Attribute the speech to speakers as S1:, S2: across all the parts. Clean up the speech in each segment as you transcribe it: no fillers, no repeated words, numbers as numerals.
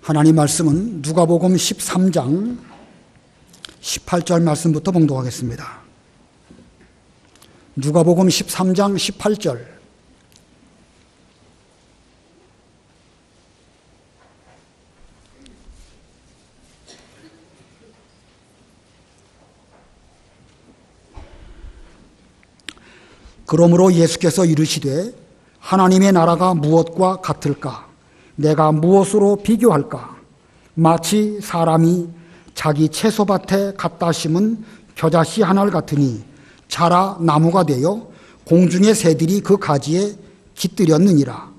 S1: 하나님 말씀은 누가복음 13장 18절 말씀부터 봉독하겠습니다. 누가복음 13장 18절. 그러므로 예수께서 이르시되 하나님의 나라가 무엇과 같을까? 내가 무엇으로 비교할까? 마치 사람이 자기 채소밭에 갖다 심은 겨자씨 하나를 같으니 자라 나무가 되어 공중의 새들이 그 가지에 깃들였느니라.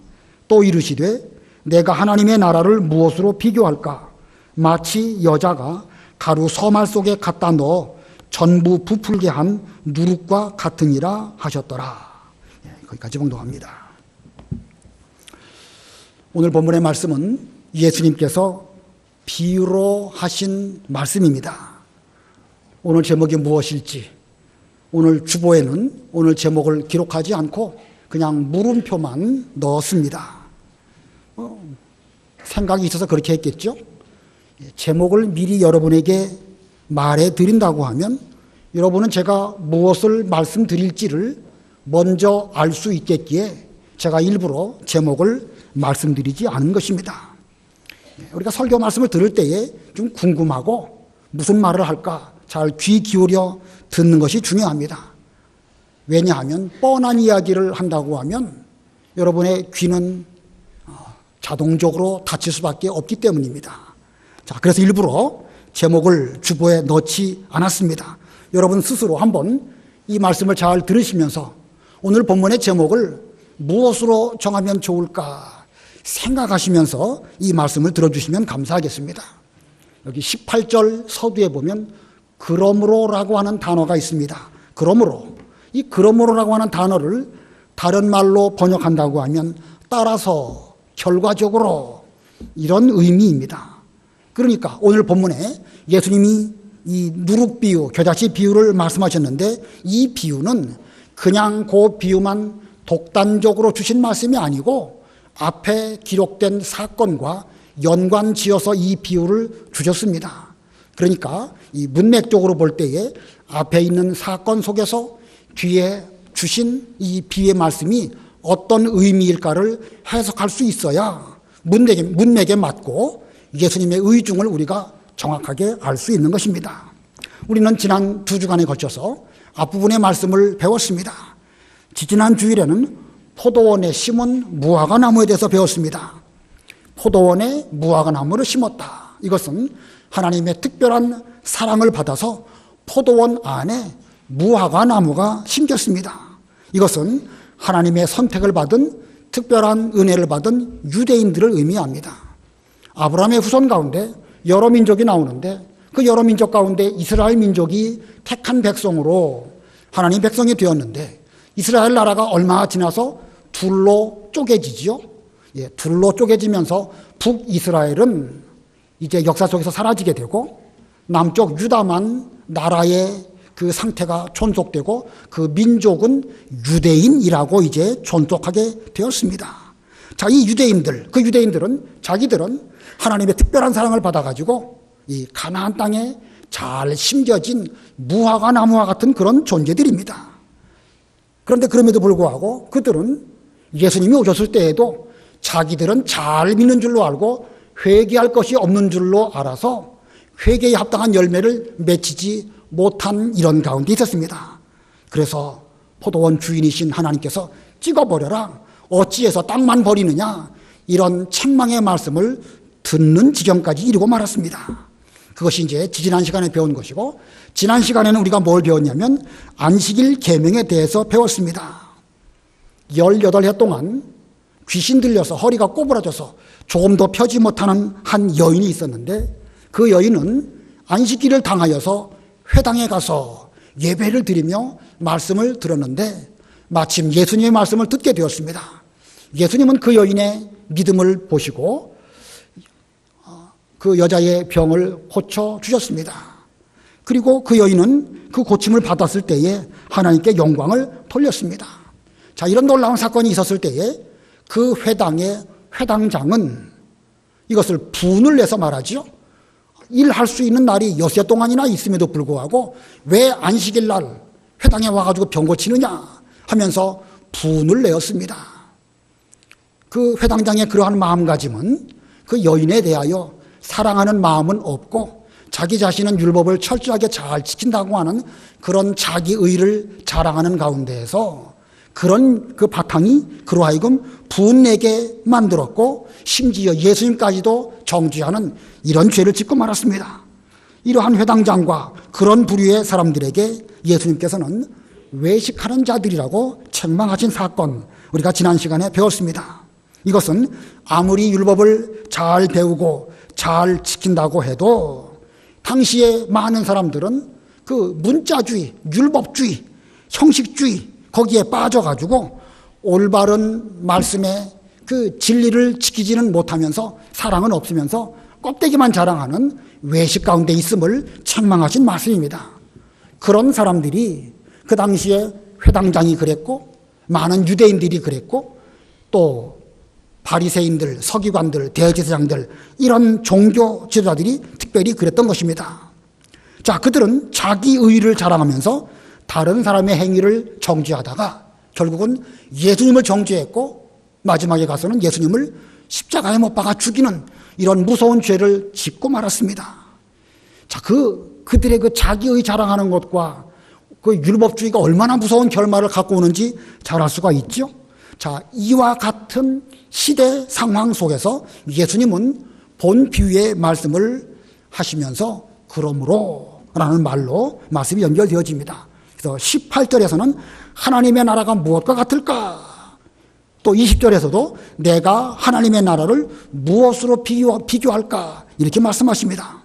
S1: 또 이르시되 내가 하나님의 나라를 무엇으로 비교할까? 마치 여자가 가루 서말 속에 갖다 넣어 전부 부풀게 한 누룩과 같으니라 하셨더라. 거기까지 봉독합니다. 오늘 본문의 말씀은 예수님께서 비유로 하신 말씀입니다. 오늘 제목이 무엇일지 오늘 주보에는 오늘 제목을 기록하지 않고 그냥 물음표만 넣었습니다. 생각이 있어서 그렇게 했겠죠. 제목을 미리 여러분에게 말해 드린다고 하면 여러분은 제가 무엇을 말씀드릴지를 먼저 알 수 있겠기에 제가 일부러 제목을 말씀드리지 않은 것입니다. 우리가 설교 말씀을 들을 때에 좀 궁금하고 무슨 말을 할까 잘 귀 기울여 듣는 것이 중요합니다. 왜냐하면 뻔한 이야기를 한다고 하면 여러분의 귀는 자동적으로 닫힐 수밖에 없기 때문입니다. 자, 그래서 일부러 제목을 주보에 넣지 않았습니다. 여러분 스스로 한번 이 말씀을 잘 들으시면서 오늘 본문의 제목을 무엇으로 정하면 좋을까 생각하시면서 이 말씀을 들어주시면 감사하겠습니다. 여기 18절 서두에 보면 그러므로라고 하는 단어가 있습니다. 그러므로, 이 그러므로라고 하는 단어를 다른 말로 번역한다고 하면 따라서, 결과적으로 이런 의미입니다. 그러니까 오늘 본문에 예수님이 이 누룩 비유, 겨자씨 비유를 말씀하셨는데 이 비유는 그냥 그 비유만 독단적으로 주신 말씀이 아니고 앞에 기록된 사건과 연관 지어서 이 비유를 주셨습니다. 그러니까 이 문맥적으로 볼 때에 앞에 있는 사건 속에서 뒤에 주신 이 비유의 말씀이 어떤 의미일까를 해석할 수 있어야 문맥에 맞고 예수님의 의중을 우리가 정확하게 알 수 있는 것입니다. 우리는 지난 2주간에 걸쳐서 앞부분의 말씀을 배웠습니다. 지지난 주일에는 포도원에 심은 무화과 나무에 대해서 배웠습니다. 포도원에 무화과 나무를 심었다. 이것은 하나님의 특별한 사랑을 받아서 포도원 안에 무화과 나무가 심겼습니다. 이것은 하나님의 선택을 받은 특별한 은혜를 받은 유대인들을 의미합니다. 아브라함의 후손 가운데 여러 민족이 나오는데 그 여러 민족 가운데 이스라엘 민족이 택한 백성으로 하나님 백성이 되었는데 이스라엘 나라가 얼마 지나서 둘로 쪼개지죠. 둘로 쪼개지면서 북이스라엘은 이제 역사 속에서 사라지게 되고 남쪽 유다만 나라의 그 상태가 존속되고 그 민족은 유대인이라고 이제 존속하게 되었습니다. 자, 이 유대인들, 그 유대인들은 자기들은 하나님의 특별한 사랑을 받아가지고 이 가나안 땅에 잘 심겨진 무화과 나무와 같은 그런 존재들입니다. 그런데 그럼에도 불구하고 그들은 예수님이 오셨을 때에도 자기들은 잘 믿는 줄로 알고 회개할 것이 없는 줄로 알아서 회개에 합당한 열매를 맺히지 못한 이런 가운데 있었습니다. 그래서 포도원 주인이신 하나님께서 찍어버려라, 어찌해서 땅만 버리느냐, 이런 책망의 말씀을 듣는 지경까지 이르고 말았습니다. 그것이 이제 지난 시간에 배운 것이고, 지난 시간에는 우리가 뭘 배웠냐면 안식일 계명에 대해서 배웠습니다. 18해 동안 귀신 들려서 허리가 꼬부라져서 조금 더 펴지 못하는 한 여인이 있었는데 그 여인은 안식일을 당하여서 회당에 가서 예배를 드리며 말씀을 들었는데 마침 예수님의 말씀을 듣게 되었습니다. 예수님은 그 여인의 믿음을 보시고 그 여자의 병을 고쳐주셨습니다. 그리고 그 여인은 그 고침을 받았을 때에 하나님께 영광을 돌렸습니다. 자, 이런 놀라운 사건이 있었을 때에 그 회당의 회당장은 이것을 분을 내서 말하지요. 일할 수 있는 날이 여세 동안이나 있음에도 불구하고 왜 안식일 날 회당에 와가지고 병 고치느냐 하면서 분을 내었습니다. 그 회당장의 그러한 마음가짐은 그 여인에 대하여 사랑하는 마음은 없고 자기 자신은 율법을 철저하게 잘 지킨다고 하는 그런 자기의를 자랑하는 가운데에서 그런 그 바탕이 그로 하여금 분내게 만들었고 심지어 예수님까지도 정죄하는 이런 죄를 짓고 말았습니다. 이러한 회당장과 그런 부류의 사람들에게 예수님께서는 외식하는 자들이라고 책망하신 사건, 우리가 지난 시간에 배웠습니다. 이것은 아무리 율법을 잘 배우고 잘 지킨다고 해도 당시에 많은 사람들은 그 문자주의, 율법주의, 형식주의 거기에 빠져가지고 올바른 말씀의 그 진리를 지키지는 못하면서 사랑은 없으면서 껍데기만 자랑하는 외식 가운데 있음을 책망하신 말씀입니다. 그런 사람들이 그 당시에 회당장이 그랬고 많은 유대인들이 그랬고 또 바리새인들, 서기관들, 대제사장들 이런 종교 지도자들이 특별히 그랬던 것입니다. 자, 그들은 자기 의의를 자랑하면서 다른 사람의 행위를 정죄하다가 결국은 예수님을 정죄했고 마지막에 가서는 예수님을 십자가에 못 박아 죽이는 이런 무서운 죄를 짓고 말았습니다. 자, 그들의 그 자기의 자랑하는 것과 그 율법주의가 얼마나 무서운 결말을 갖고 오는지 잘 알 수가 있죠. 자, 이와 같은 시대 상황 속에서 예수님은 본 비유의 말씀을 하시면서 그러므로 라는 말로 말씀이 연결되어집니다. 그래서 18절에서는 하나님의 나라가 무엇과 같을까? 또 20절에서도 내가 하나님의 나라를 무엇으로 비교할까? 이렇게 말씀하십니다.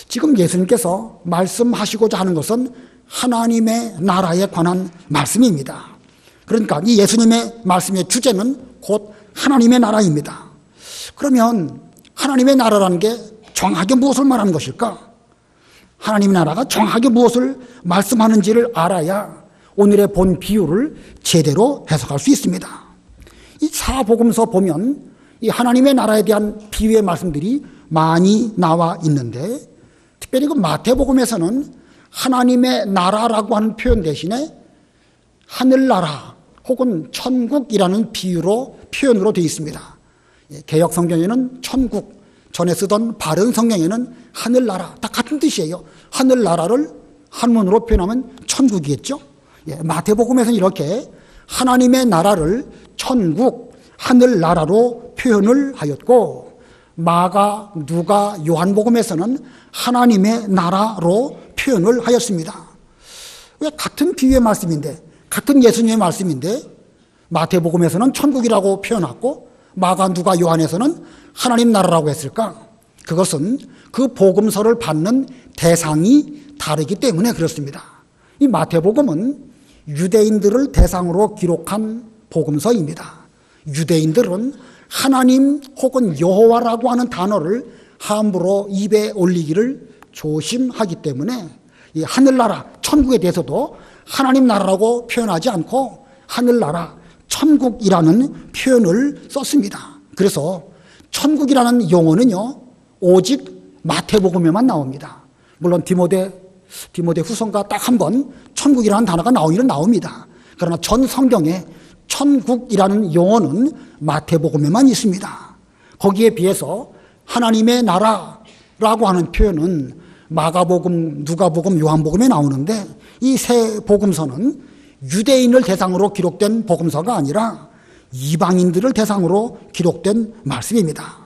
S1: 지금 예수님께서 말씀하시고자 하는 것은 하나님의 나라에 관한 말씀입니다. 그러니까 이 예수님의 말씀의 주제는 곧 하나님의 나라입니다. 그러면 하나님의 나라라는 게 정확하게 무엇을 말하는 것일까? 하나님의 나라가 정확하게 무엇을 말씀하는지를 알아야 오늘의 본 비유를 제대로 해석할 수 있습니다. 이 사복음서 보면 이 하나님의 나라에 대한 비유의 말씀들이 많이 나와 있는데 특별히 그 마태복음에서는 하나님의 나라라고 하는 표현 대신에 하늘나라 혹은 천국이라는 표현으로 되어 있습니다. 개역 성경에는 천국, 전에 쓰던 바른 성경에는 하늘나라, 다 같은 뜻이에요. 하늘나라를 한문으로 표현하면 천국이겠죠. 마태복음에서는 이렇게 하나님의 나라를 천국, 하늘나라로 표현을 하였고 마가, 누가, 요한복음에서는 하나님의 나라로 표현을 하였습니다. 왜 같은 비유의 말씀인데, 같은 예수님의 말씀인데 마태복음에서는 천국이라고 표현하고 마가, 누가, 요한에서는 하나님 나라라고 했을까? 그것은 그 복음서를 받는 대상이 다르기 때문에 그렇습니다. 이 마태복음은 유대인들을 대상으로 기록한 복음서입니다. 유대인들은 하나님 혹은 여호와라고 하는 단어를 함부로 입에 올리기를 조심하기 때문에 이 하늘나라, 천국에 대해서도 하나님 나라라고 표현하지 않고 하늘나라, 천국이라는 표현을 썼습니다. 그래서 천국이라는 용어는요, 오직 마태복음에만 나옵니다. 물론 디모데 후서가 딱 한 번 천국이라는 단어가 나오기는 나옵니다. 그러나 전 성경에 천국이라는 용어는 마태복음에만 있습니다. 거기에 비해서 하나님의 나라라고 하는 표현은 마가복음, 누가복음, 요한복음에 나오는데 이 세 복음서는 유대인을 대상으로 기록된 복음서가 아니라 이방인들을 대상으로 기록된 말씀입니다.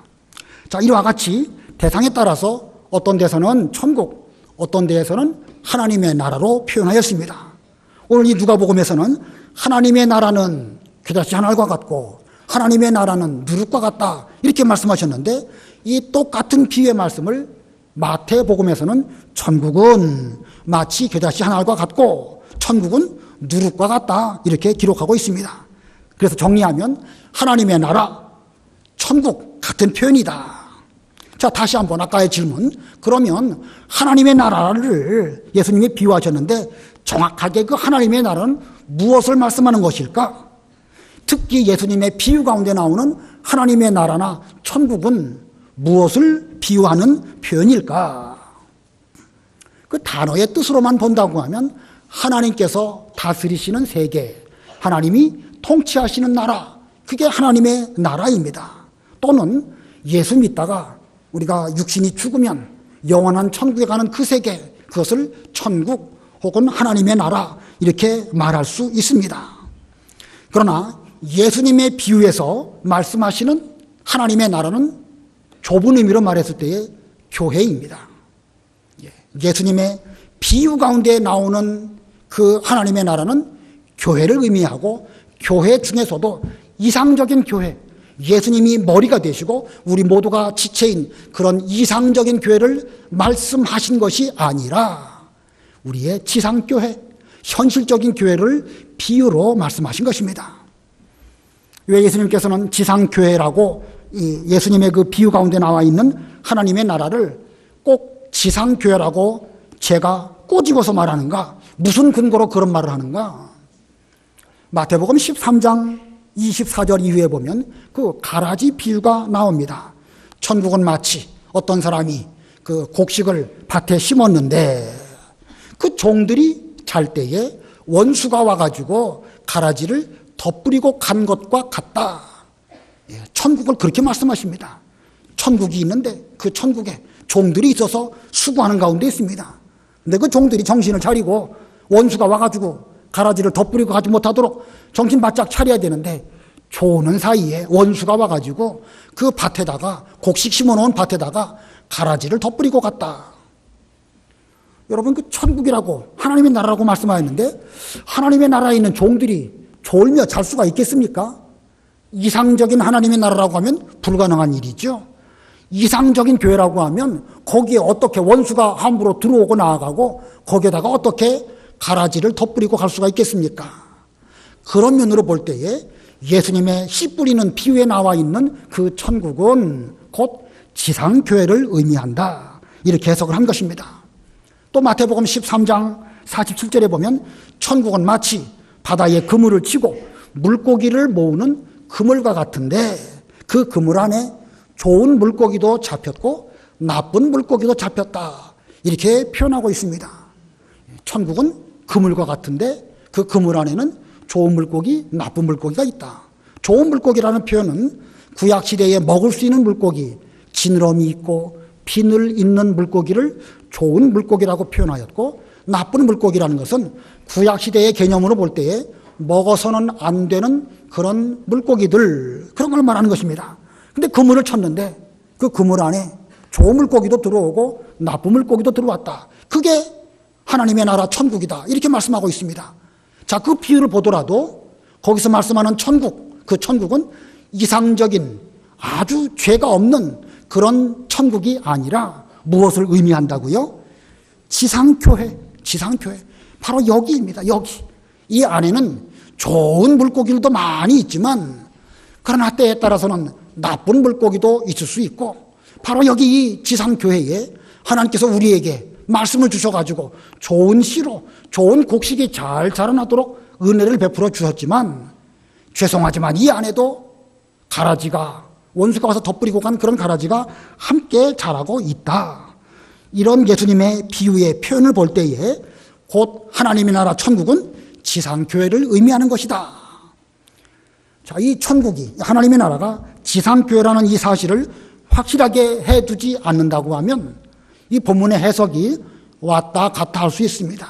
S1: 자, 이와 같이 대상에 따라서 어떤 데서는 천국, 어떤 데에서는 하나님의 나라로 표현하였습니다. 오늘 이 누가복음에서는 하나님의 나라는 겨자씨 한 알과 같고 하나님의 나라는 누룩과 같다 이렇게 말씀하셨는데 이 똑같은 비유의 말씀을 마태복음에서는 천국은 마치 겨자씨 한 알과 같고 천국은 누룩과 같다 이렇게 기록하고 있습니다. 그래서 정리하면 하나님의 나라, 천국 같은 표현이다. 자, 다시 한번 아까의 질문. 그러면 하나님의 나라를 예수님이 비유하셨는데 정확하게 그 하나님의 나라는 무엇을 말씀하는 것일까? 특히 예수님의 비유 가운데 나오는 하나님의 나라나 천국은 무엇을 비유하는 표현일까? 그 단어의 뜻으로만 본다고 하면 하나님께서 다스리시는 세계, 하나님이 통치하시는 나라, 그게 하나님의 나라입니다. 또는 예수 믿다가 우리가 육신이 죽으면 영원한 천국에 가는 그 세계, 그것을 천국 혹은 하나님의 나라 이렇게 말할 수 있습니다. 그러나 예수님의 비유에서 말씀하시는 하나님의 나라는 좁은 의미로 말했을 때의 교회입니다. 예수님의 비유 가운데 나오는 그 하나님의 나라는 교회를 의미하고, 교회 중에서도 이상적인 교회, 예수님이 머리가 되시고 우리 모두가 지체인 그런 이상적인 교회를 말씀하신 것이 아니라 우리의 지상교회, 현실적인 교회를 비유로 말씀하신 것입니다. 왜 예수님께서는 지상교회라고 예수님의 그 비유 가운데 나와 있는 하나님의 나라를 꼭 지상교회라고 제가 꼬집어서 말하는가? 무슨 근거로 그런 말을 하는가? 마태복음 13장 24절 이후에 보면 그 가라지 비유가 나옵니다. 천국은 마치 어떤 사람이 그 곡식을 밭에 심었는데 그 종들이 잘 때에 원수가 와가지고 가라지를 덧뿌리고 간 것과 같다. 천국을 그렇게 말씀하십니다. 천국이 있는데 그 천국에 종들이 있어서 수고하는 가운데 있습니다. 근데 그 종들이 정신을 차리고 원수가 와가지고 가라지를 덧뿌리고 가지 못하도록 정신 바짝 차려야 되는데 조는 사이에 원수가 와가지고 그 밭에다가, 곡식 심어놓은 밭에다가 가라지를 덧뿌리고 갔다. 여러분, 그 천국이라고 하나님의 나라라고 말씀하였는데 하나님의 나라에 있는 종들이 졸며 잘 수가 있겠습니까? 이상적인 하나님의 나라라고 하면 불가능한 일이죠. 이상적인 교회라고 하면 거기에 어떻게 원수가 함부로 들어오고 나아가고 거기에다가 어떻게 가라지를 덧뿌리고 갈 수가 있겠습니까? 그런 면으로 볼 때에 예수님의 씨 뿌리는 비유에 나와 있는 그 천국은 곧 지상교회를 의미한다. 이렇게 해석을 한 것입니다. 또 마태복음 13장 47절에 보면 천국은 마치 바다에 그물을 치고 물고기를 모으는 그물과 같은데 그 그물 안에 좋은 물고기도 잡혔고 나쁜 물고기도 잡혔다. 이렇게 표현하고 있습니다. 천국은 그물과 같은데 그 그물 안에는 좋은 물고기, 나쁜 물고기가 있다. 좋은 물고기라는 표현은 구약시대에 먹을 수 있는 물고기, 지느러미 있고 비늘 있는 물고기를 좋은 물고기라고 표현하였고, 나쁜 물고기라는 것은 구약시대의 개념으로 볼 때에 먹어서는 안 되는 그런 물고기들, 그런 걸 말하는 것입니다. 근데 그물을 쳤는데 그 그물 안에 좋은 물고기도 들어오고 나쁜 물고기도 들어왔다. 그게 하나님의 나라 천국이다. 이렇게 말씀하고 있습니다. 자, 그 비유를 보더라도 거기서 말씀하는 천국, 그 천국은 이상적인 아주 죄가 없는 그런 천국이 아니라 무엇을 의미한다고요? 지상교회, 지상교회. 바로 여기입니다. 여기. 이 안에는 좋은 물고기들도 많이 있지만 그러나 때에 따라서는 나쁜 물고기도 있을 수 있고, 바로 여기 이 지상교회에 하나님께서 우리에게 말씀을 주셔가지고 좋은 씨로 좋은 곡식이 잘 자라나도록 은혜를 베풀어 주셨지만, 죄송하지만 이 안에도 가라지가, 원수가 와서 덧뿌리고 간 그런 가라지가 함께 자라고 있다. 이런 예수님의 비유의 표현을 볼 때에 곧 하나님의 나라 천국은 지상교회를 의미하는 것이다. 자, 이 천국이, 하나님의 나라가 지상교회라는 이 사실을 확실하게 해두지 않는다고 하면 이 본문의 해석이 왔다 갔다 할 수 있습니다.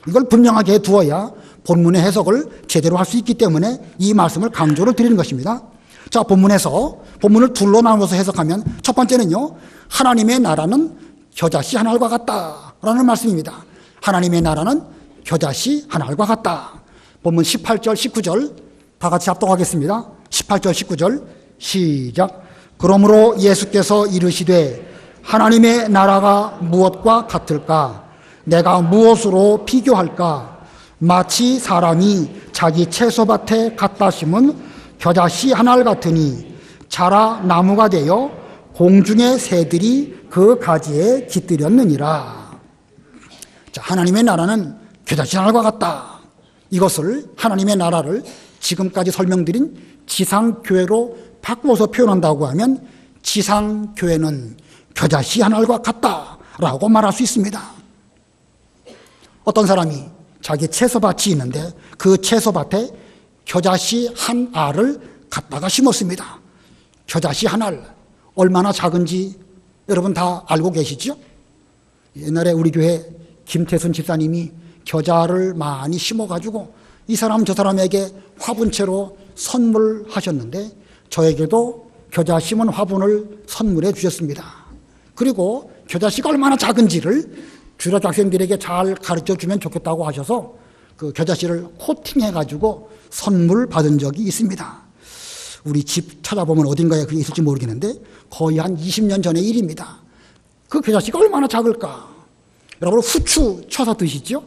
S1: 이걸 분명하게 해두어야 본문의 해석을 제대로 할 수 있기 때문에 이 말씀을 강조를 드리는 것입니다. 자, 본문에서, 본문을 둘로 나눠서 해석하면 첫 번째는요, 하나님의 나라는 겨자씨 한 알과 같다라는 말씀입니다. 하나님의 나라는 겨자씨 한 알과 같다. 본문 18절, 19절 다 같이 합독하겠습니다. 18절, 19절 시작. 그러므로 예수께서 이르시되 하나님의 나라가 무엇과 같을까? 내가 무엇으로 비교할까? 마치 사람이 자기 채소밭에 갖다 심은 겨자씨 한 알 같으니 자라 나무가 되어 공중의 새들이 그 가지에 깃들였느니라. 자, 하나님의 나라는 겨자씨 한 알과 같다. 이것을, 하나님의 나라를 지금까지 설명드린 지상교회로 바꾸어서 표현한다고 하면 지상교회는 겨자씨 한 알과 같다라고 말할 수 있습니다. 어떤 사람이 자기 채소밭이 있는데 그 채소밭에 겨자씨 한 알을 갖다가 심었습니다. 겨자씨 한 알, 얼마나 작은지 여러분 다 알고 계시죠? 옛날에 우리 교회 김태순 집사님이 겨자를 많이 심어가지고 이 사람 저 사람에게 화분채로 선물하셨는데 저에게도 겨자 심은 화분을 선물해 주셨습니다. 그리고 겨자씨가 얼마나 작은지를 주일학교 학생들에게 잘 가르쳐 주면 좋겠다고 하셔서 그 겨자씨를 코팅해가지고 선물 받은 적이 있습니다. 우리 집 찾아보면 어딘가에 그게 있을지 모르겠는데 거의 한 20년 전의 일입니다. 그 겨자씨가 얼마나 작을까? 여러분 후추 쳐서 드시죠?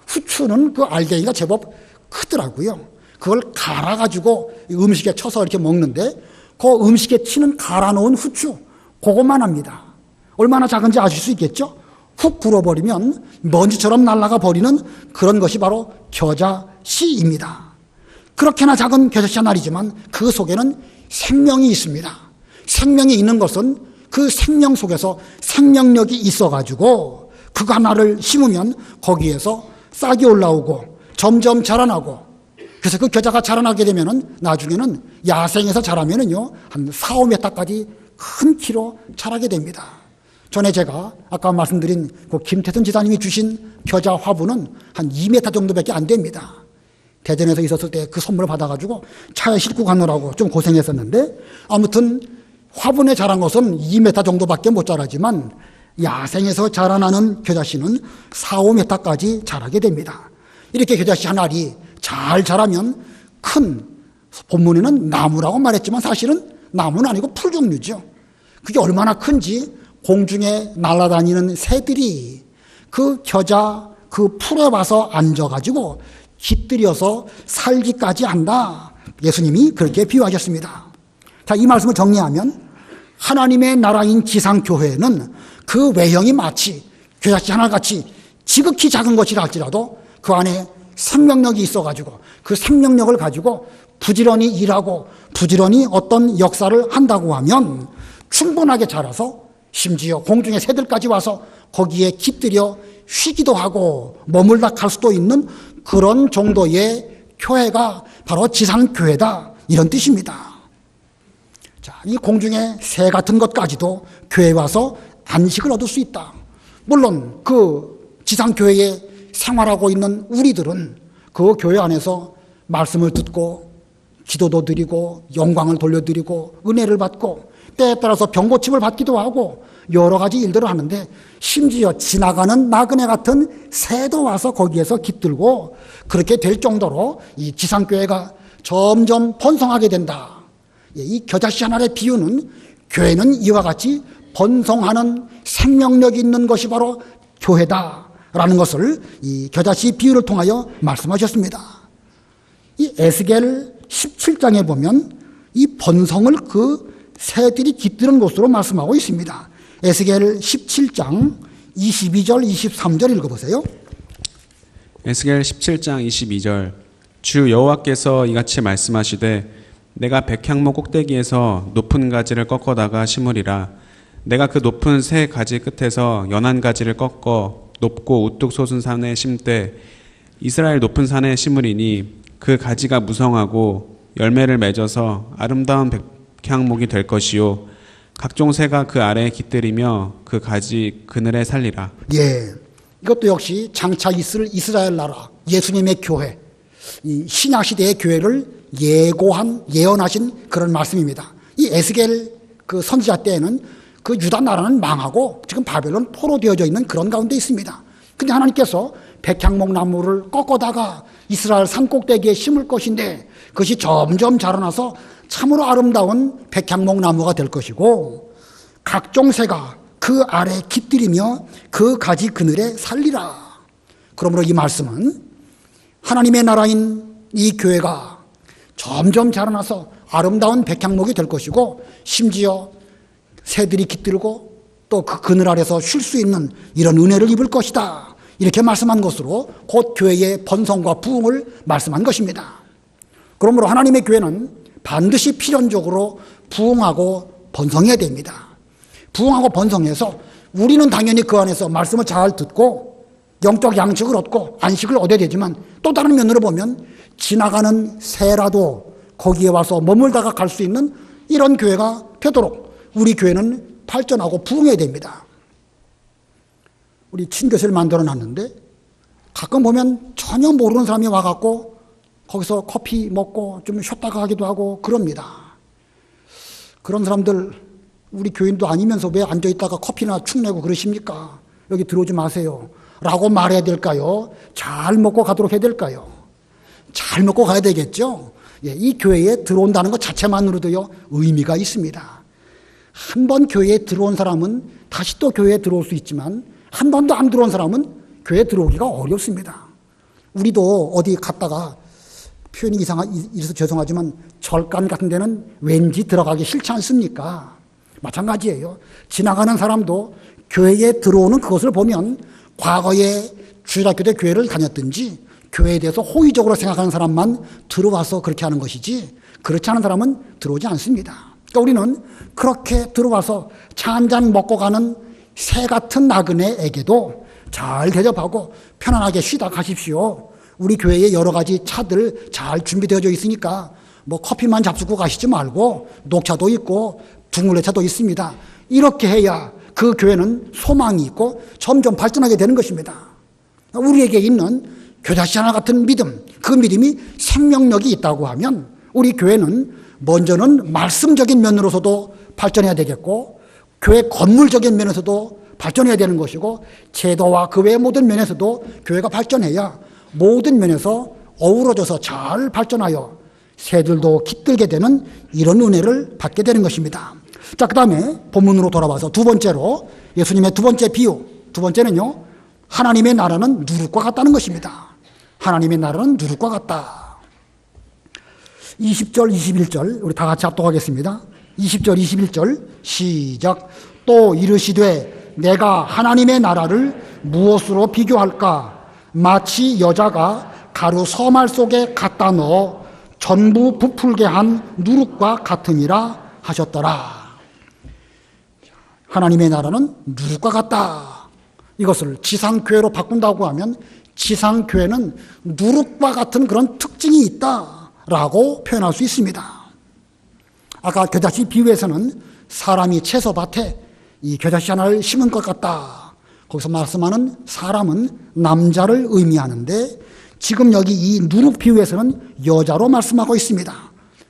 S1: 후추는 그 알갱이가 제법 크더라고요. 그걸 갈아가지고 음식에 쳐서 이렇게 먹는데 그 음식에 치는 갈아놓은 후추 그것만 합니다. 얼마나 작은지 아실 수 있겠죠? 훅 불어버리면 먼지처럼 날아가 버리는 그런 것이 바로 겨자씨입니다. 그렇게나 작은 겨자씨 한 알이지만 그 속에는 생명이 있습니다. 생명이 있는 것은 그 생명 속에서 생명력이 있어가지고 그거 하나를 심으면 거기에서 싹이 올라오고 점점 자라나고 그래서 그 겨자가 자라나게 되면은 나중에는 야생에서 자라면은요 한 4, 5m까지 큰 키로 자라게 됩니다. 전에 제가 아까 말씀드린 그 김태순 지사님이 주신 겨자 화분은 한 2m 정도밖에 안 됩니다. 대전에서 있었을 때 그 선물을 받아가지고 차에 싣고 가느라고 좀 고생했었는데 아무튼 화분에 자란 것은 2m 정도밖에 못 자라지만 야생에서 자라나는 겨자씨는 4, 5m까지 자라게 됩니다. 이렇게 겨자씨 한 알이 잘 자라면 큰, 본문에는 나무라고 말했지만 사실은 나무는 아니고 풀 종류죠. 그게 얼마나 큰지 공중에 날아다니는 새들이 그 겨자 그 풀에 와서 앉아가지고 깃들여서 살기까지 한다. 예수님이 그렇게 비유하셨습니다. 자, 이 말씀을 정리하면 하나님의 나라인 지상교회는 그 외형이 마치 겨자씨 하나같이 지극히 작은 것이라 할지라도 그 안에 생명력이 있어가지고 그 생명력을 가지고 부지런히 일하고 부지런히 어떤 역사를 한다고 하면 충분하게 자라서 심지어 공중의 새들까지 와서 거기에 깃들여 쉬기도 하고 머물다 갈 수도 있는 그런 정도의 교회가 바로 지상교회다 이런 뜻입니다. 자, 이 공중의 새 같은 것까지도 교회에 와서 안식을 얻을 수 있다. 물론 그 지상교회에 생활하고 있는 우리들은 그 교회 안에서 말씀을 듣고 기도도 드리고 영광을 돌려드리고 은혜를 받고 때에 따라서 병고침을 받기도 하고 여러 가지 일들을 하는데 심지어 지나가는 나그네 같은 새도 와서 거기에서 깃들고 그렇게 될 정도로 이 지상교회가 점점 번성하게 된다. 이 겨자씨 하나의 비유는 교회는 이와 같이 번성하는 생명력이 있는 것이 바로 교회다라는 것을 이 겨자씨 비유를 통하여 말씀하셨습니다. 이 에스겔 17장에 보면 이 번성을 그 새들이 깃드는 곳으로 말씀하고 있습니다. 에스겔 17장 22절 23절 읽어보세요.
S2: 에스겔 17장 22절 주 여호와께서 이같이 말씀하시되 내가 백향목 꼭대기에서 높은 가지를 꺾어다가 심으리라. 내가 그 높은 새 가지 끝에서 연한 가지를 꺾어 높고 우뚝 솟은 산에 심되 이스라엘 높은 산에 심으리니 그 가지가 무성하고 열매를 맺어서 아름다운 백향목이 될 것이요 각종 새가 그 아래에 깃들이며 그 가지 그늘에 살리라.
S1: 예, 이것도 역시 장차 있을 이스라엘 나라 예수님의 교회, 이 신약 시대의 교회를 예언하신 그런 말씀입니다. 이 에스겔 그 선지자 때에는 그 유다 나라는 망하고 지금 바벨론 포로되어져 있는 그런 가운데 있습니다. 근데 하나님께서 백향목 나무를 꺾어다가 이스라엘 산 꼭대기에 심을 것인데 그것이 점점 자라나서 참으로 아름다운 백향목 나무가 될 것이고 각종 새가 그 아래 깃들이며 그 가지 그늘에 살리라. 그러므로 이 말씀은 하나님의 나라인 이 교회가 점점 자라나서 아름다운 백향목이 될 것이고 심지어 새들이 깃들고 또 그 그늘 아래서 쉴 수 있는 이런 은혜를 입을 것이다. 이렇게 말씀한 것으로 곧 교회의 번성과 부흥을 말씀한 것입니다. 그러므로 하나님의 교회는 반드시 필연적으로 부흥하고 번성해야 됩니다. 부흥하고 번성해서 우리는 당연히 그 안에서 말씀을 잘 듣고 영적 양식을 얻고 안식을 얻어야 되지만 또 다른 면으로 보면 지나가는 새라도 거기에 와서 머물다가 갈 수 있는 이런 교회가 되도록 우리 교회는 발전하고 부흥해야 됩니다. 우리 친교실을 만들어 놨는데 가끔 보면 전혀 모르는 사람이 와갖고 거기서 커피 먹고 좀 쉬었다가 하기도 하고 그럽니다. 그런 사람들 우리 교인도 아니면서 왜 앉아있다가 커피나 축 내고 그러십니까? 여기 들어오지 마세요 라고 말해야 될까요? 잘 먹고 가도록 해야 될까요? 잘 먹고 가야 되겠죠? 예, 이 교회에 들어온다는 것 자체만으로도요 의미가 있습니다. 한 번 교회에 들어온 사람은 다시 또 교회에 들어올 수 있지만 한 번도 안 들어온 사람은 교회에 들어오기가 어렵습니다. 우리도 어디 갔다가 표현이 이래서 죄송하지만 절간 같은 데는 왠지 들어가기 싫지 않습니까? 마찬가지예요. 지나가는 사람도 교회에 들어오는 그것을 보면 과거에 주일학교 때 교회를 다녔든지 교회에 대해서 호의적으로 생각하는 사람만 들어와서 그렇게 하는 것이지 그렇지 않은 사람은 들어오지 않습니다. 그러니까 우리는 그렇게 들어와서 차 한잔 먹고 가는 새 같은 나그네에게도 잘 대접하고 편안하게 쉬다 가십시오. 우리 교회에 여러 가지 차들 잘 준비되어져 있으니까 뭐 커피만 잡수고 가시지 말고 녹차도 있고 둥글레차도 있습니다. 이렇게 해야 그 교회는 소망이 있고 점점 발전하게 되는 것입니다. 우리에게 있는 교자씨 하나 같은 믿음, 그 믿음이 생명력이 있다고 하면 우리 교회는 먼저는 말씀적인 면으로서도 발전해야 되겠고 교회 건물적인 면에서도 발전해야 되는 것이고 제도와 그 외의 모든 면에서도 교회가 발전해야 모든 면에서 어우러져서 잘 발전하여 새들도 깃들게 되는 이런 은혜를 받게 되는 것입니다. 자, 그 다음에 본문으로 돌아와서 두 번째로 예수님의 두 번째 비유, 두 번째는요 하나님의 나라는 누룩과 같다는 것입니다. 하나님의 나라는 누룩과 같다. 20절 21절 우리 다 같이 합독하겠습니다. 20절 21절 시작. 또 이르시되 내가 하나님의 나라를 무엇으로 비교할까? 마치 여자가 가루 서말 속에 갖다 넣어 전부 부풀게 한 누룩과 같으니라 하셨더라. 하나님의 나라는 누룩과 같다. 이것을 지상교회로 바꾼다고 하면 지상교회는 누룩과 같은 그런 특징이 있다라고 표현할 수 있습니다. 아까 겨자씨 비유에서는 사람이 채소밭에 이 겨자씨 하나를 심은 것 같다. 거기서 말씀하는 사람은 남자를 의미하는데 지금 여기 이 누룩 비유에서는 여자로 말씀하고 있습니다.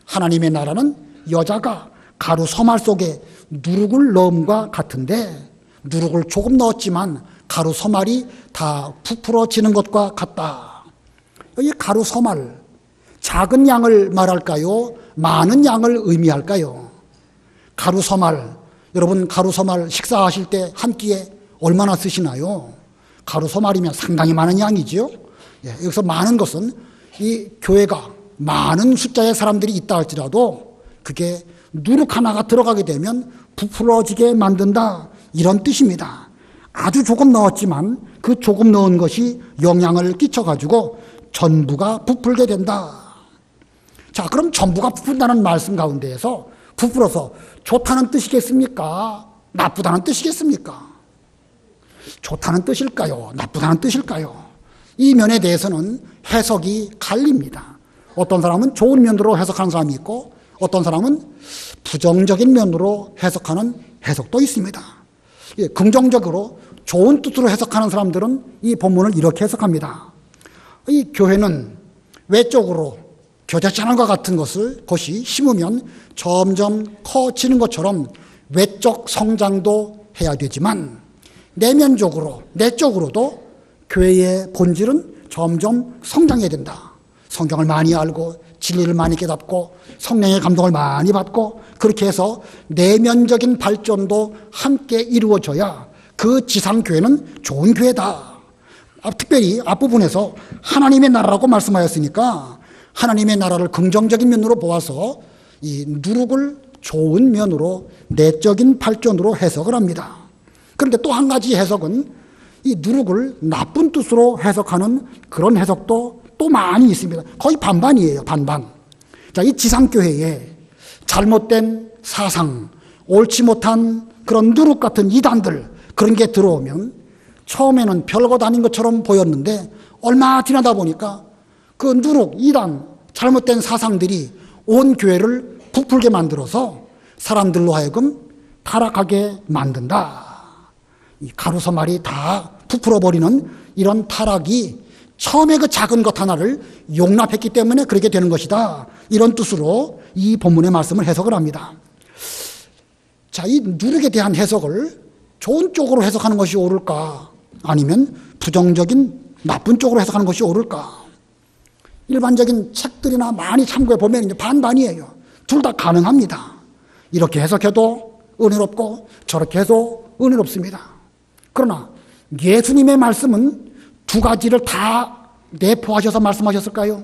S1: 하나님의 나라는 여자가 가루 서말 속에 누룩을 넣음과 같은데 누룩을 조금 넣었지만 가루 서말이 다 부풀어지는 것과 같다. 이 가루 서말, 작은 양을 말할까요? 많은 양을 의미할까요? 가루 서말, 여러분 가루 서말 식사하실 때 한 끼에 얼마나 쓰시나요? 가루 서말이면 상당히 많은 양이지요. 예, 여기서 많은 것은 이 교회가 많은 숫자의 사람들이 있다 할지라도 그게 누룩 하나가 들어가게 되면 부풀어지게 만든다 이런 뜻입니다. 아주 조금 넣었지만 그 조금 넣은 것이 영향을 끼쳐가지고 전부가 부풀게 된다. 자, 그럼 전부가 부푼다는 말씀 가운데에서 부풀어서 좋다는 뜻이겠습니까? 나쁘다는 뜻이겠습니까? 좋다는 뜻일까요? 나쁘다는 뜻일까요? 이 면에 대해서는 해석이 갈립니다. 어떤 사람은 좋은 면으로 해석하는 사람이 있고 어떤 사람은 부정적인 면으로 해석하는 해석도 있습니다. 예, 긍정적으로 좋은 뜻으로 해석하는 사람들은 이 본문을 이렇게 해석합니다. 이 교회는 외적으로 겨자씨과 같은 것이 심으면 점점 커지는 것처럼 외적 성장도 해야 되지만 내면적으로, 내적으로도 교회의 본질은 점점 성장해야 된다. 성경을 많이 알고 진리를 많이 깨닫고 성령의 감동을 많이 받고 그렇게 해서 내면적인 발전도 함께 이루어져야 그 지상교회는 좋은 교회다. 특별히 앞부분에서 하나님의 나라라고 말씀하였으니까 하나님의 나라를 긍정적인 면으로 보아서 이 누룩을 좋은 면으로 내적인 발전으로 해석을 합니다. 그런데 또 한 가지 해석은 이 누룩을 나쁜 뜻으로 해석하는 그런 해석도 또 많이 있습니다. 거의 반반이에요. 반반. 자, 이 지상교회에 잘못된 사상, 옳지 못한 그런 누룩 같은 이단들, 그런 게 들어오면 처음에는 별것 아닌 것처럼 보였는데 얼마 지나다 보니까 그 누룩, 이단, 잘못된 사상들이 온 교회를 부풀게 만들어서 사람들로 하여금 타락하게 만든다. 이 가루서말이 다 부풀어버리는 이런 타락이 처음에 그 작은 것 하나를 용납했기 때문에 그렇게 되는 것이다. 이런 뜻으로 이 본문의 말씀을 해석을 합니다. 자, 이 누룩에 대한 해석을 좋은 쪽으로 해석하는 것이 옳을까? 아니면 부정적인 나쁜 쪽으로 해석하는 것이 옳을까? 일반적인 책들이나 많이 참고해 보면 이제 반반이에요. 둘 다 가능합니다. 이렇게 해석해도 은혜롭고 저렇게 해도 은혜롭습니다. 그러나 예수님의 말씀은 두 가지를 다 내포하셔서 말씀하셨을까요?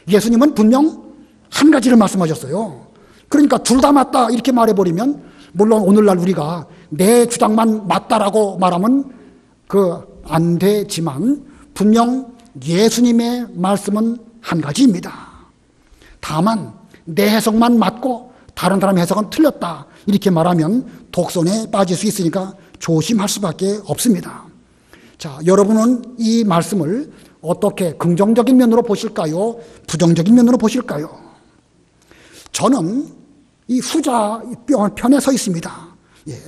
S1: 예수님은 분명 한 가지를 말씀하셨어요. 그러니까 둘 다 맞다 이렇게 말해버리면, 물론 오늘날 우리가 내 주장만 맞다라고 말하면 안 되지만 분명 예수님의 말씀은 한 가지입니다. 다만 내 해석만 맞고 다른 사람의 해석은 틀렸다 이렇게 말하면 독선에 빠질 수 있으니까 조심할 수밖에 없습니다. 자, 여러분은 이 말씀을 어떻게 긍정적인 면으로 보실까요? 부정적인 면으로 보실까요? 저는 이 후자 편에 서 있습니다.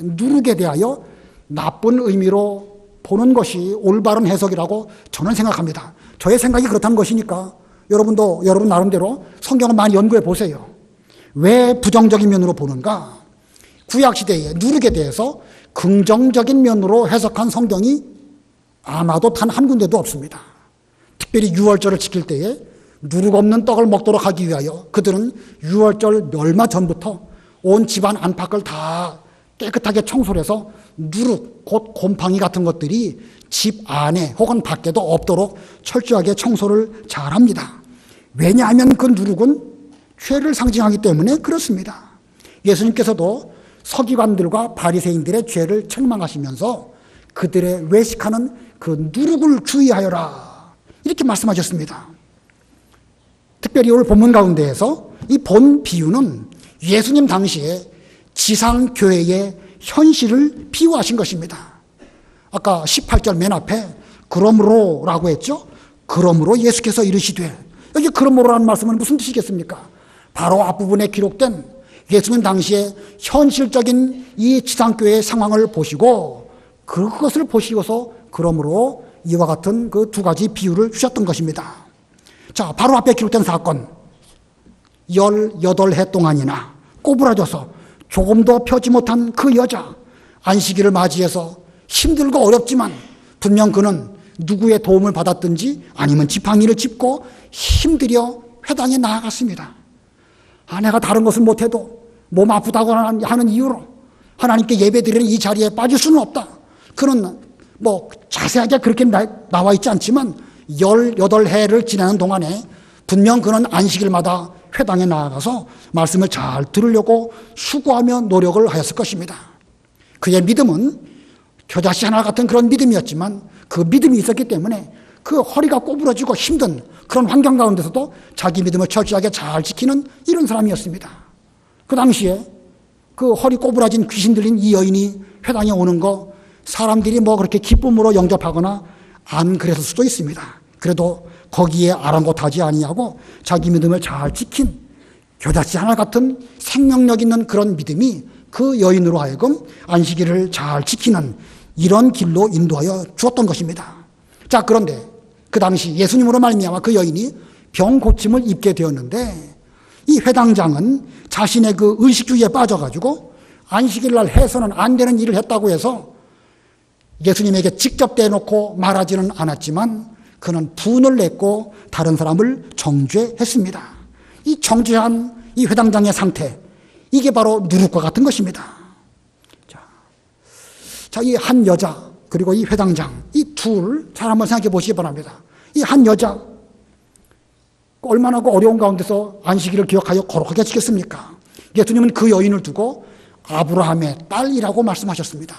S1: 누룩에 대하여 나쁜 의미로 보는 것이 올바른 해석이라고 저는 생각합니다. 저의 생각이 그렇다는 것이니까 여러분도 여러분 나름대로 성경을 많이 연구해 보세요. 왜 부정적인 면으로 보는가? 구약시대에 누룩에 대해서 긍정적인 면으로 해석한 성경이 아마도 단 한 군데도 없습니다. 특별히 유월절을 지킬 때에 누룩 없는 떡을 먹도록 하기 위하여 그들은 유월절 얼마 전부터 온 집안 안팎을 다 깨끗하게 청소를 해서 누룩, 곧 곰팡이 같은 것들이 집 안에 혹은 밖에도 없도록 철저하게 청소를 잘합니다. 왜냐하면 그 누룩은 죄를 상징하기 때문에 그렇습니다. 예수님께서도 서기관들과 바리새인들의 죄를 책망하시면서 그들의 외식하는 그 누룩을 주의하여라 이렇게 말씀하셨습니다. 특별히 오늘 본문 가운데에서 이 본 비유는 예수님 당시에 지상교회의 현실을 비유하신 것입니다. 아까 18절 맨 앞에 그러므로라고 했죠. 그러므로 예수께서 이르시되, 여기 그러므로라는 말씀은 무슨 뜻이겠습니까? 바로 앞부분에 기록된 예수님 당시에 현실적인 이 지상교회의 상황을 보시고 그것을 보시고서 그러므로 이와 같은 그 두 가지 비유를 주셨던 것입니다. 자, 바로 앞에 기록된 사건, 18해 동안이나 꼬부라져서 조금도 펴지 못한 그 여자, 안식일을 맞이해서 힘들고 어렵지만 분명 그는 누구의 도움을 받았든지 아니면 지팡이를 짚고 힘들여 회당에 나아갔습니다. 아내가 다른 것을 못해도 몸 아프다고 하는 이유로 하나님께 예배드리는 이 자리에 빠질 수는 없다. 그는 자세하게 그렇게 나와 있지 않지만 18해를 지나는 동안에 분명 그는 안식일마다 회당에 나아가서 말씀을 잘 들으려고 수고하며 노력을 하였을 것입니다. 그의 믿음은 겨자씨 하나 같은 그런 믿음이었지만 그 믿음이 있었기 때문에 그 허리가 꼬부러지고 힘든 그런 환경 가운데서도 자기 믿음을 철저하게 잘 지키는 이런 사람이었습니다. 그 당시에 그 허리 꼬부라진 귀신 들린 이 여인이 회당에 오는 거 사람들이 그렇게 기쁨으로 영접하거나 안 그랬을 수도 있습니다. 그래도 거기에 아랑곳하지 아니하고 자기 믿음을 잘 지킨 겨자씨 하나 같은 생명력 있는 그런 믿음이 그 여인으로 하여금 안식일을 잘 지키는 이런 길로 인도하여 주었던 것입니다. 자, 그런데 그 당시 예수님으로 말미암아 그 여인이 병 고침을 입게 되었는데 이 회당장은 자신의 그 의식주의에 빠져가지고 안식일날 해서는 안 되는 일을 했다고 해서 예수님에게 직접 대놓고 말하지는 않았지만 그는 분을 냈고 다른 사람을 정죄했습니다. 이 정죄한 이 회당장의 상태, 이게 바로 누룩과 같은 것입니다. 자, 이 한 여자 그리고 이 회당장, 이 둘 잘 한번 생각해 보시기 바랍니다. 이 한 여자 얼마나 어려운 가운데서 안식일을 기억하여 거룩하게 지켰습니까? 예수님은 그 여인을 두고 아브라함의 딸이라고 말씀하셨습니다.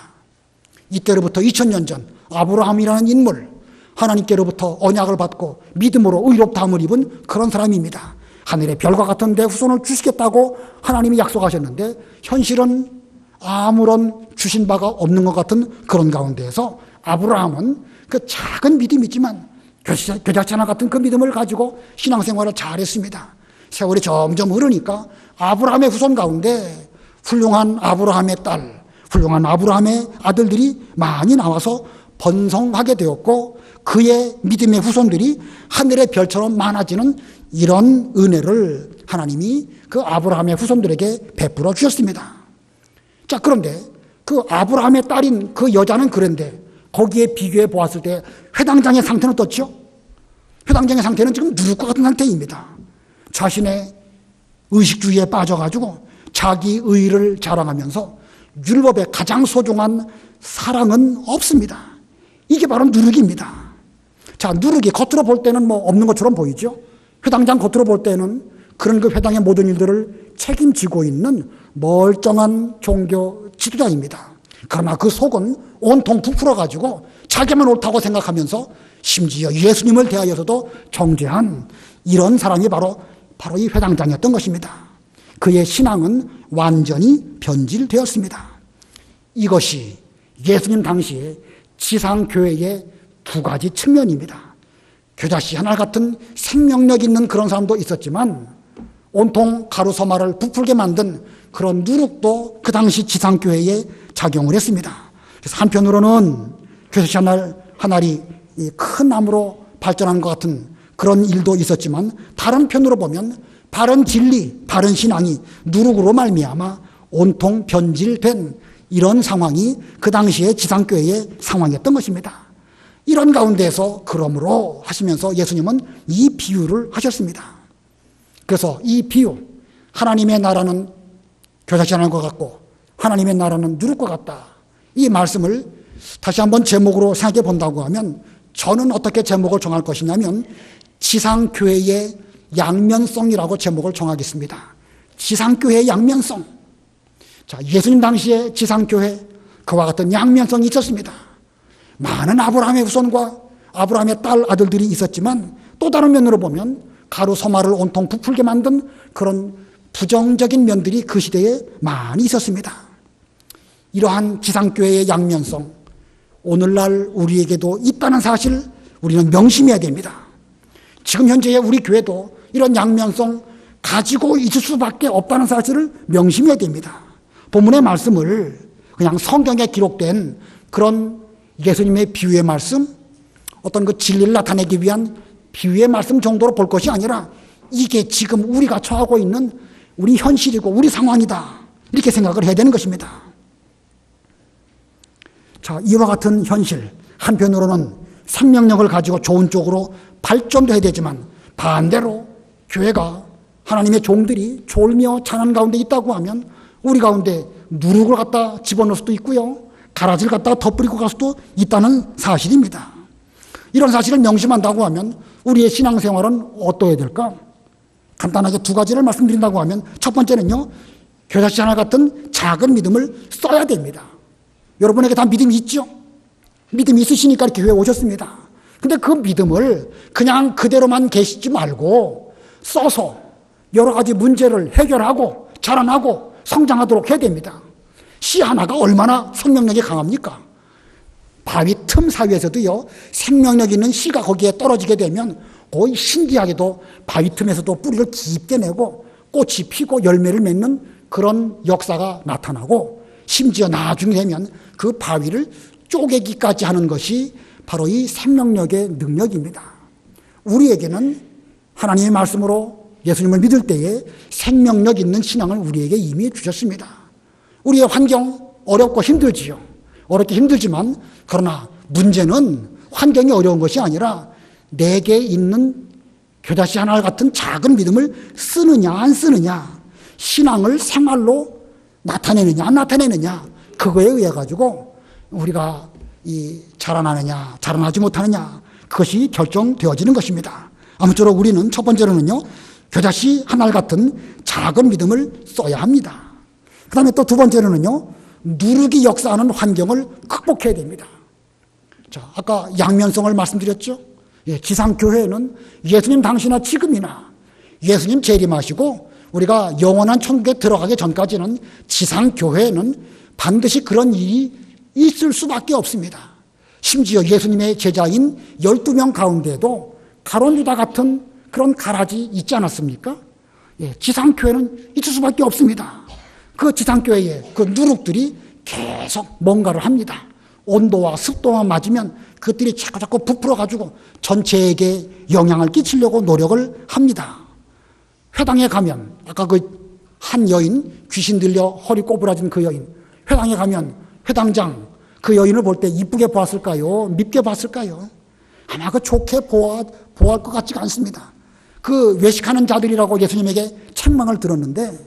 S1: 이때로부터 2000년 전 아브라함이라는 인물, 하나님께로부터 언약을 받고 믿음으로 의롭다함을 입은 그런 사람입니다. 하늘의 별과 같은 내 후손을 주시겠다고 하나님이 약속하셨는데 현실은 아무런 주신 바가 없는 것 같은 그런 가운데에서 아브라함은 그 작은 믿음이 있지만 겨자씨 하나 같은 그 믿음을 가지고 신앙생활을 잘했습니다. 세월이 점점 흐르니까 아브라함의 후손 가운데 훌륭한 아브라함의 딸, 훌륭한 아브라함의 아들들이 많이 나와서 번성하게 되었고 그의 믿음의 후손들이 하늘의 별처럼 많아지는 이런 은혜를 하나님이 그 아브라함의 후손들에게 베풀어 주셨습니다. 자, 그런데 그 아브라함의 딸인 그 여자는 그런데 거기에 비교해 보았을 때 회당장의 상태는 어떻죠? 회당장의 상태는 지금 누를 것 같은 상태입니다. 자신의 의식주의에 빠져가지고 자기 의를 자랑하면서 율법의 가장 소중한 사랑은 없습니다. 이게 바로 누룩입니다. 자, 누룩이 겉으로 볼 때는 뭐 없는 것처럼 보이죠. 회당장 겉으로 볼 때는 그런 그 회당의 모든 일들을 책임지고 있는 멀쩡한 종교 지도자입니다. 그러나 그 속은 온통 부풀어가지고 자기만 옳다고 생각하면서 심지어 예수님을 대하여서도 정죄한 이런 사람이 바로 이 회당장이었던 것입니다. 그의 신앙은 완전히 변질되었습니다. 이것이 예수님 당시에 지상교회의 두 가지 측면입니다. 겨자씨 하나 같은 생명력 있는 그런 사람도 있었지만 온통 가루서마를 부풀게 만든 그런 누룩도 그 당시 지상교회에 작용을 했습니다. 그래서 한편으로는 겨자씨 하나리 큰 나무로 발전한 것 같은 그런 일도 있었지만 다른 편으로 보면 바른 진리, 바른 신앙이 누룩으로 말미암아 온통 변질된 이런 상황이 그 당시의 지상교회의 상황이었던 것입니다. 이런 가운데에서 그러므로 하시면서 예수님은 이 비유를 하셨습니다. 그래서 이 비유, 하나님의 나라는 겨자씨 하나과 같고 하나님의 나라는 누룩과 같다. 이 말씀을 다시 한번 제목으로 생각해 본다고 하면 저는 어떻게 제목을 정할 것이냐면 지상교회의 양면성이라고 제목을 정하겠습니다. 지상교회의 양면성. 자, 예수님 당시에 지상교회 그와 같은 양면성이 있었습니다. 많은 아브라함의 후손과 아브라함의 딸 아들들이 있었지만 또 다른 면으로 보면 가루 소마를 온통 부풀게 만든 그런 부정적인 면들이 그 시대에 많이 있었습니다. 이러한 지상교회의 양면성, 오늘날 우리에게도 있다는 사실 우리는 명심해야 됩니다. 지금 현재의 우리 교회도 이런 양면성 가지고 있을 수밖에 없다는 사실을 명심해야 됩니다. 본문의 말씀을 그냥 성경에 기록된 그런 예수님의 비유의 말씀, 어떤 그 진리를 나타내기 위한 비유의 말씀 정도로 볼 것이 아니라 이게 지금 우리가 처하고 있는 우리 현실이고 우리 상황이다. 이렇게 생각을 해야 되는 것입니다. 자, 이와 같은 현실, 한편으로는 생명력을 가지고 좋은 쪽으로 발전도 해야 되지만 반대로 교회가 하나님의 종들이 졸며 찬한 가운데 있다고 하면 우리 가운데 누룩을 갖다 집어넣을 수도 있고요. 가라지를 갖다가 덧뿌리고 갈 수도 있다는 사실입니다. 이런 사실을 명심한다고 하면 우리의 신앙생활은 어떠해야 될까? 간단하게 두 가지를 말씀드린다고 하면 첫 번째는요. 겨자씨 하나 같은 작은 믿음을 써야 됩니다. 여러분에게 다 믿음이 있죠? 믿음이 있으시니까 이렇게 교회에 오셨습니다. 근데 그 믿음을 그냥 그대로만 계시지 말고 써서 여러 가지 문제를 해결하고 자라나고 성장하도록 해야 됩니다. 씨 하나가 얼마나 생명력이 강합니까? 바위 틈 사이에서도요, 생명력 있는 씨가 거기에 떨어지게 되면 거의 신기하게도 바위 틈에서도 뿌리를 깊게 내고 꽃이 피고 열매를 맺는 그런 역사가 나타나고 심지어 나중에 되면 그 바위를 쪼개기까지 하는 것이 바로 이 생명력의 능력입니다. 우리에게는 하나님의 말씀으로 예수님을 믿을 때에 생명력 있는 신앙을 우리에게 이미 주셨습니다. 우리의 환경 어렵고 힘들지요. 어렵게 힘들지만 그러나 문제는 환경이 어려운 것이 아니라 내게 있는 겨자씨 하나 같은 작은 믿음을 쓰느냐 안 쓰느냐, 신앙을 생활로 나타내느냐 안 나타내느냐, 그거에 의해 가지고 우리가 자라나느냐 자라나지 못하느냐, 그것이 결정되어지는 것입니다. 아무쪼록 우리는 첫 번째로는요, 겨자씨 하나 같은 작은 믿음을 써야 합니다. 그 다음에 또 두 번째로는요, 누룩이 역사하는 환경을 극복해야 됩니다. 자, 아까 양면성을 말씀드렸죠. 예, 지상교회는 예수님 당시나 지금이나 예수님 재림하시고 우리가 영원한 천국에 들어가기 전까지는 지상교회에는 반드시 그런 일이 있을 수밖에 없습니다. 심지어 예수님의 제자인 12명 가운데도 가룟 유다 같은 그런 가라지 있지 않았습니까? 예, 지상교회는 있을 수밖에 없습니다. 그 지상교회에 그 누룩들이 계속 뭔가를 합니다. 온도와 습도만 맞으면 그것들이 자꾸 부풀어가지고 전체에게 영향을 끼치려고 노력을 합니다. 회당에 가면 아까 그 한 여인, 귀신 들려 허리 꼬부라진 그 여인, 회당에 가면 회당장 그 여인을 볼 때 이쁘게 보았을까요? 밉게 봤을까요? 아마 그 좋게 보아할 것 같지가 않습니다. 그 외식하는 자들이라고 예수님에게 책망을 들었는데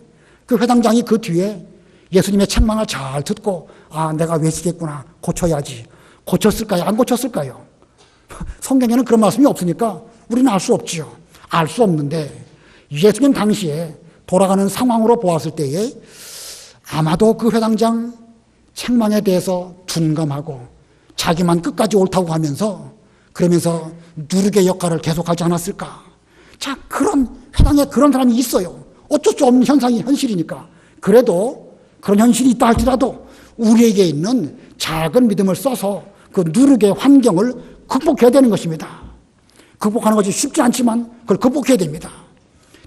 S1: 그 회당장이 그 뒤에 예수님의 책망을 잘 듣고 아, 내가 외식했구나, 고쳐야지. 고쳤을까요? 안 고쳤을까요? 성경에는 그런 말씀이 없으니까 우리는 알 수 없지요. 알 수 없는데 예수님 당시에 돌아가는 상황으로 보았을 때에 아마도 그 회당장 책망에 대해서 둔감하고 자기만 끝까지 옳다고 하면서 그러면서 누룩의 역할을 계속하지 않았을까. 자, 그런 회당에 그런 사람이 있어요. 어쩔 수 없는 현상이 현실이니까. 그래도 그런 현실이 있다 할지라도 우리에게 있는 작은 믿음을 써서 그 누룩의 환경을 극복해야 되는 것입니다. 극복하는 것이 쉽지 않지만 그걸 극복해야 됩니다.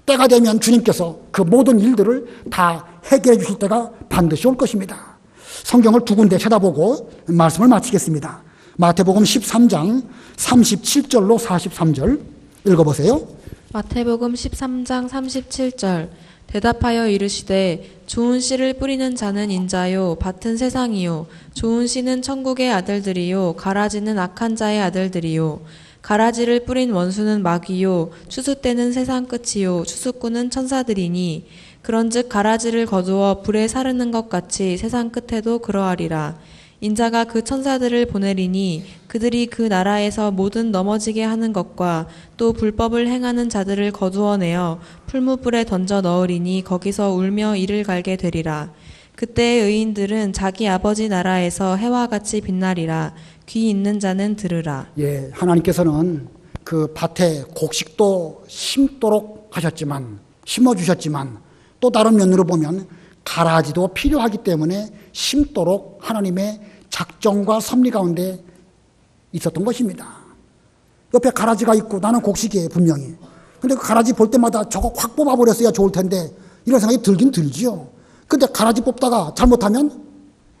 S1: 때가 되면 주님께서 그 모든 일들을 다 해결해 주실 때가 반드시 올 것입니다. 성경을 두 군데 쳐다보고 말씀을 마치겠습니다. 마태복음 13장 37절로 43절 읽어보세요.
S3: 마태복음 13장 37절 대답하여 이르시되 좋은 씨를 뿌리는 자는 인자요 밭은 세상이요 좋은 씨는 천국의 아들들이요 가라지는 악한 자의 아들들이요 가라지를 뿌린 원수는 마귀요 추수 때는 세상 끝이요 추수꾼은 천사들이니 그런즉 가라지를 거두어 불에 사르는 것 같이 세상 끝에도 그러하리라. 인자가 그 천사들을 보내리니 그들이 그 나라에서 모든 넘어지게 하는 것과 또 불법을 행하는 자들을 거두어내어 풀무불에 던져 넣으리니 거기서 울며 이를 갈게 되리라. 그때 의인들은 자기 아버지 나라에서 해와 같이 빛나리라. 귀 있는 자는 들으라.
S1: 예, 하나님께서는 그 밭에 곡식도 심도록 하셨지만 심어주셨지만 또 다른 면으로 보면 가라지도 필요하기 때문에 심도록 하나님의 작정과 섭리 가운데 있었던 것입니다. 옆에 가라지가 있고 나는 곡식이에요, 분명히. 근데 그 가라지 볼 때마다 저거 확 뽑아버렸어야 좋을 텐데 이런 생각이 들긴 들지요. 근데 가라지 뽑다가 잘못하면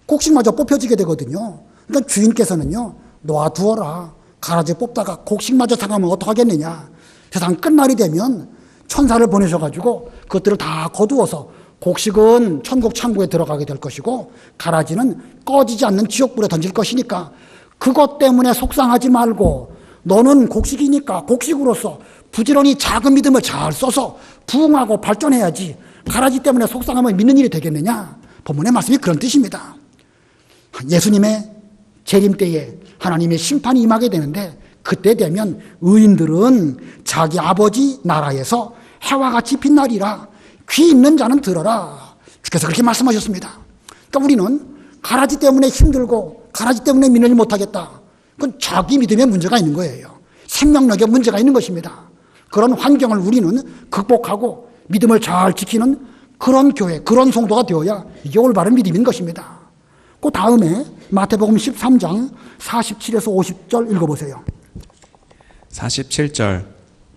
S1: 곡식마저 뽑혀지게 되거든요. 그러니까 주인께서는요, 놔두어라. 가라지 뽑다가 곡식마저 상하면 어떡하겠느냐. 세상 끝날이 되면 천사를 보내셔가지고 그것들을 다 거두어서 곡식은 천국 창고에 들어가게 될 것이고 가라지는 꺼지지 않는 지옥불에 던질 것이니까 그것 때문에 속상하지 말고 너는 곡식이니까 곡식으로서 부지런히 작은 믿음을 잘 써서 부흥하고 발전해야지 가라지 때문에 속상하면 믿는 일이 되겠느냐. 본문의 말씀이 그런 뜻입니다. 예수님의 재림 때에 하나님의 심판이 임하게 되는데 그때 되면 의인들은 자기 아버지 나라에서 해와 같이 빛나리라. 귀 있는 자는 들어라. 주께서 그렇게 말씀하셨습니다. 그러니까 우리는 가라지 때문에 힘들고 가라지 때문에 믿지 못하겠다. 그건 자기 믿음에 문제가 있는 거예요. 생명력에 문제가 있는 것입니다. 그런 환경을 우리는 극복하고 믿음을 잘 지키는 그런 교회, 그런 성도가 되어야 이게 올바른 믿음인 것입니다. 그 다음에 마태복음 13장 47에서 50절 읽어보세요.
S2: 47절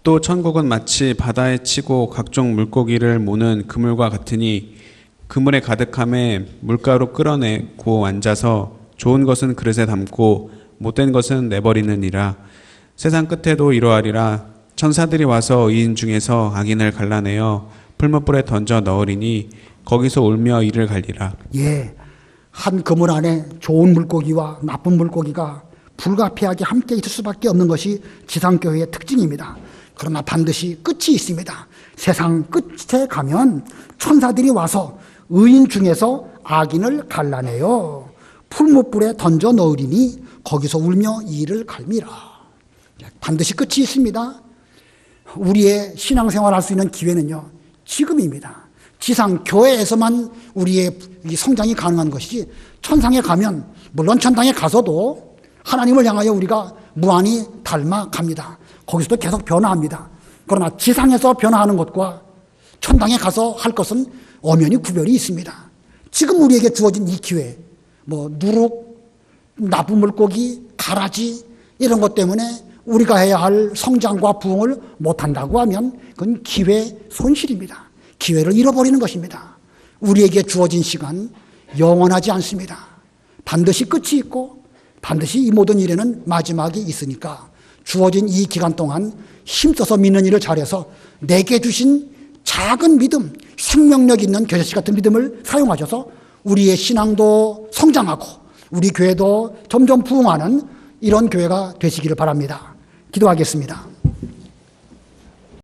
S2: 또 천국은 마치 바다에 치고 각종 물고기를 모는 그물과 같으니 그물에 가득함에 물가로 끌어내고 앉아서 좋은 것은 그릇에 담고 못된 것은 내버리느니라. 세상 끝에도 이러하리라. 천사들이 와서 의인 중에서 악인을 갈라내어 풀무불에 던져 넣으리니 거기서 울며 이를 갈리라.
S1: 예, 한 그물 안에 좋은 물고기와 나쁜 물고기가 불가피하게 함께 있을 수밖에 없는 것이 지상교회의 특징입니다. 그러나 반드시 끝이 있습니다. 세상 끝에 가면 천사들이 와서 의인 중에서 악인을 갈라내어 풀무불에 던져 넣으리니 거기서 울며 이를 갈미라. 반드시 끝이 있습니다. 우리의 신앙생활 할 수 있는 기회는요, 지금입니다. 지상교회에서만 우리의 성장이 가능한 것이지 천상에 가면, 물론 천당에 가서도 하나님을 향하여 우리가 무한히 닮아갑니다. 거기서도 계속 변화합니다. 그러나 지상에서 변화하는 것과 천당에 가서 할 것은 엄연히 구별이 있습니다. 지금 우리에게 주어진 이 기회, 누룩, 나쁜 물고기, 가라지 이런 것 때문에 우리가 해야 할 성장과 부흥을 못한다고 하면 그건 기회 손실입니다. 기회를 잃어버리는 것입니다. 우리에게 주어진 시간 영원하지 않습니다. 반드시 끝이 있고 반드시 이 모든 일에는 마지막이 있으니까 주어진 이 기간 동안 힘써서 믿는 일을 잘해서 내게 주신 작은 믿음, 생명력 있는 겨자씨 같은 믿음을 사용하셔서 우리의 신앙도 성장하고 우리 교회도 점점 부흥하는 이런 교회가 되시기를 바랍니다. 기도하겠습니다.